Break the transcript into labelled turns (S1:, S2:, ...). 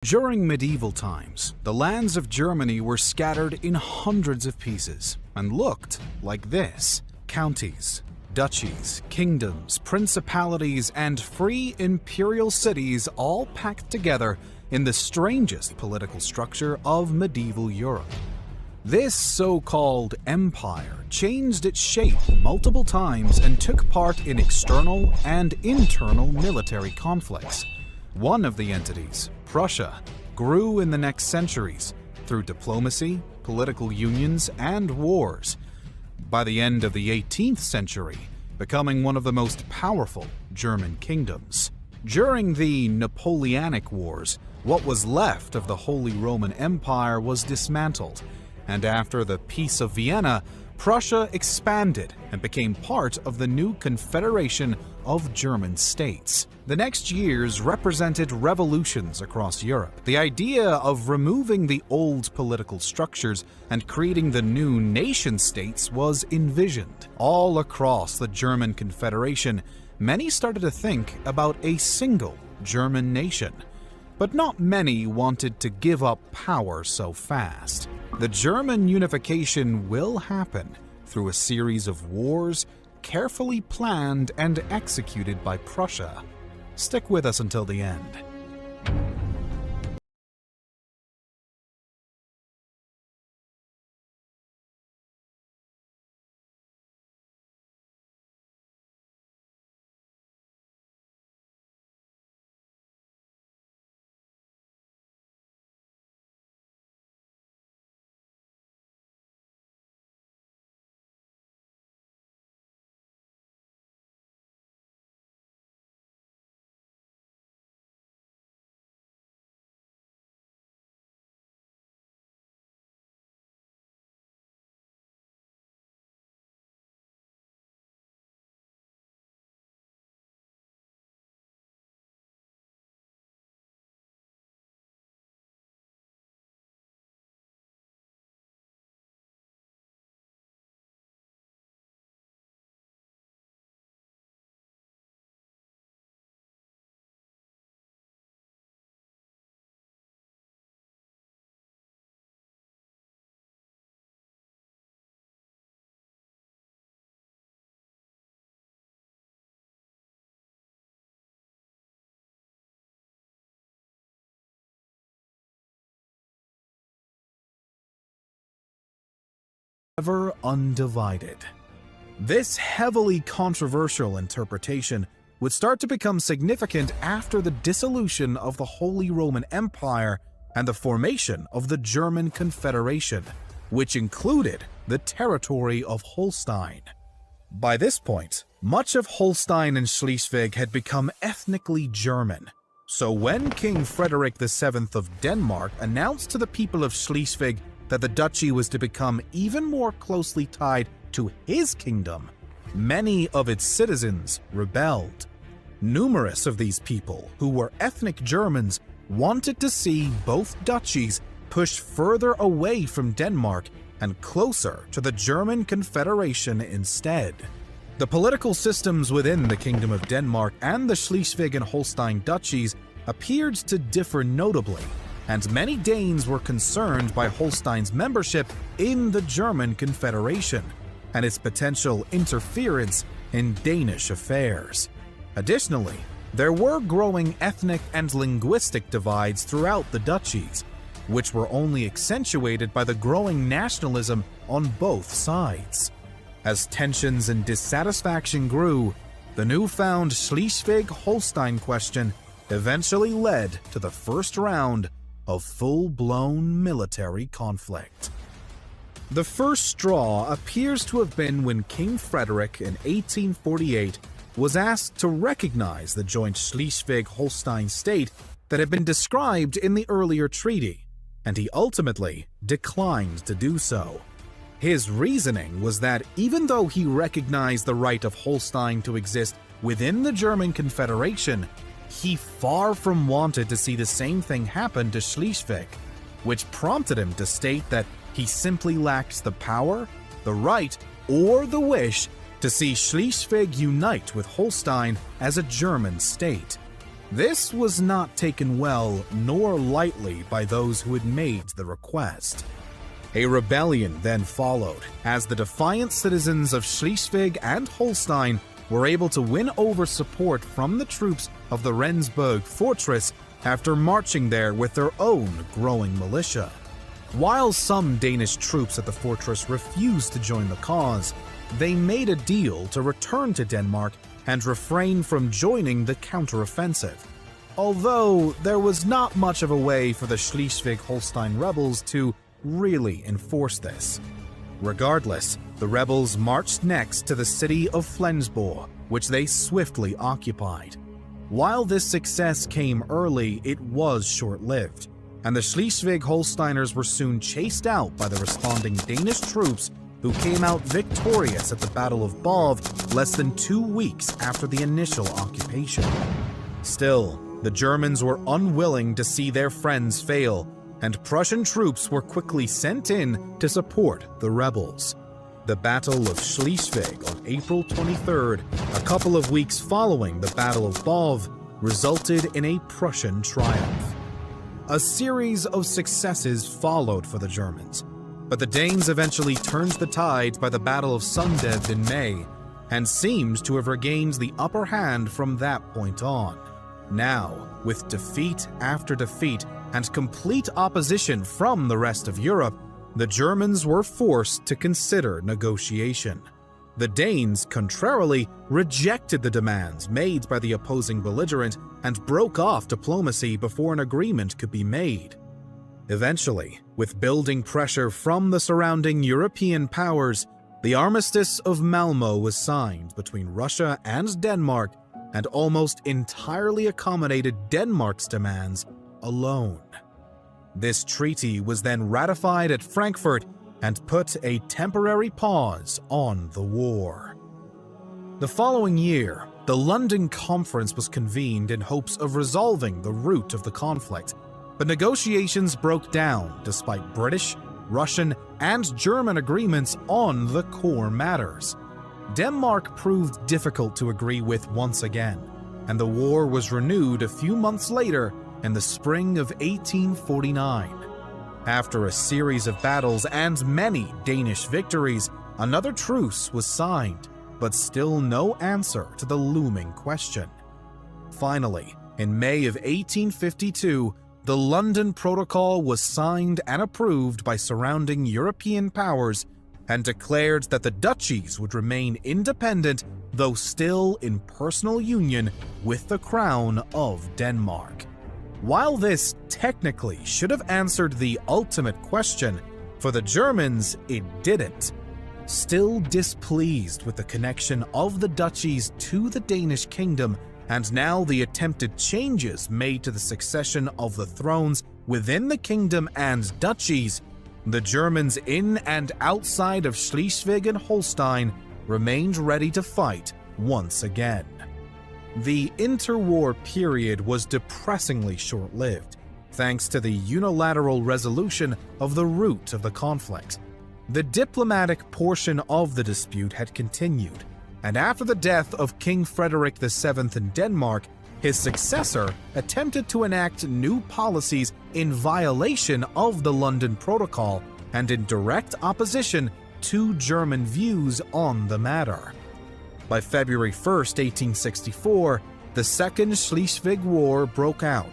S1: During medieval times, the lands of Germany were scattered in hundreds of pieces and looked like this: counties, duchies, kingdoms, principalities, and free imperial cities all packed together in the strangest political structure of medieval Europe. This so-called empire changed its shape multiple times and took part in external and internal military conflicts. One of the entities, Prussia, grew in the next centuries through diplomacy, political unions, and wars. By the end of the 18th century, becoming one of the most powerful German kingdoms. During the Napoleonic Wars, what was left of the Holy Roman Empire was dismantled, and after the Peace of Vienna, Prussia expanded and became part of the new confederation of German states. The next years represented revolutions across Europe. The idea of removing the old political structures and creating the new nation-states was envisioned. All across the German Confederation, many started to think about a single German nation. But not many wanted to give up power so fast. The German unification will happen through a series of wars carefully planned and executed by Prussia. Stick with us until the end. Ever undivided. This heavily controversial interpretation would start to become significant after the dissolution of the Holy Roman Empire and the formation of the German Confederation, which included the territory of Holstein. By this point, much of Holstein and Schleswig had become ethnically German. So when King Frederick VII of Denmark announced to the people of Schleswig that the duchy was to become even more closely tied to his kingdom, many of its citizens rebelled. Numerous of these people, who were ethnic Germans, wanted to see both duchies pushed further away from Denmark and closer to the German Confederation instead. The political systems within the Kingdom of Denmark and the Schleswig and Holstein duchies appeared to differ notably, and many Danes were concerned by Holstein's membership in the German Confederation and its potential interference in Danish affairs. Additionally, there were growing ethnic and linguistic divides throughout the duchies, which were only accentuated by the growing nationalism on both sides. As tensions and dissatisfaction grew, the newfound Schleswig-Holstein question eventually led to the first round of full-blown military conflict. The first straw appears to have been when King Frederick in 1848 was asked to recognize the joint Schleswig-Holstein state that had been described in the earlier treaty, and he ultimately declined to do so. His reasoning was that even though he recognized the right of Holstein to exist within the German Confederation, he far from wanted to see the same thing happen to Schleswig, which prompted him to state that he simply lacks the power, the right, or the wish to see Schleswig unite with Holstein as a German state. This was not taken well nor lightly by those who had made the request. A rebellion then followed, as the defiant citizens of Schleswig and Holstein were able to win over support from the troops of the Rendsburg fortress after marching there with their own growing militia. While some Danish troops at the fortress refused to join the cause, they made a deal to return to Denmark and refrain from joining the counteroffensive, although there was not much of a way for the Schleswig-Holstein rebels to really enforce this. Regardless, the rebels marched next to the city of Flensborg, which they swiftly occupied. While this success came early, it was short-lived, and the Schleswig-Holsteiners were soon chased out by the responding Danish troops, who came out victorious at the Battle of Bov less than 2 weeks after the initial occupation. Still, the Germans were unwilling to see their friends fail, and Prussian troops were quickly sent in to support the rebels. The Battle of Schleswig on April 23rd, a couple of weeks following the Battle of Bov, resulted in a Prussian triumph. A series of successes followed for the Germans, but the Danes eventually turned the tide by the Battle of Sundeved in May, and seemed to have regained the upper hand from that point on. Now, with defeat after defeat and complete opposition from the rest of Europe, the Germans were forced to consider negotiation. The Danes, contrarily, rejected the demands made by the opposing belligerent and broke off diplomacy before an agreement could be made. Eventually, with building pressure from the surrounding European powers, the Armistice of Malmo was signed between Russia and Denmark and almost entirely accommodated Denmark's demands alone. This treaty was then ratified at Frankfurt and put a temporary pause on the war. The following year, the London Conference was convened in hopes of resolving the root of the conflict, but negotiations broke down despite British, Russian, and German agreements on the core matters. Denmark proved difficult to agree with once again, and the war was renewed a few months later in the spring of 1849. After a series of battles and many Danish victories, another truce was signed, but still no answer to the looming question. Finally, in May of 1852, the London Protocol was signed and approved by surrounding European powers and declared that the duchies would remain independent, though still in personal union with the Crown of Denmark. While this technically should have answered the ultimate question, for the Germans it didn't. Still displeased with the connection of the duchies to the Danish kingdom, and now the attempted changes made to the succession of the thrones within the kingdom and duchies, the Germans in and outside of Schleswig and Holstein remained ready to fight once again. The interwar period was depressingly short-lived, thanks to the unilateral resolution of the root of the conflict. The diplomatic portion of the dispute had continued, and after the death of King Frederick VII in Denmark, his successor attempted to enact new policies in violation of the London Protocol and in direct opposition to German views on the matter. By February 1, 1864, the Second Schleswig War broke out,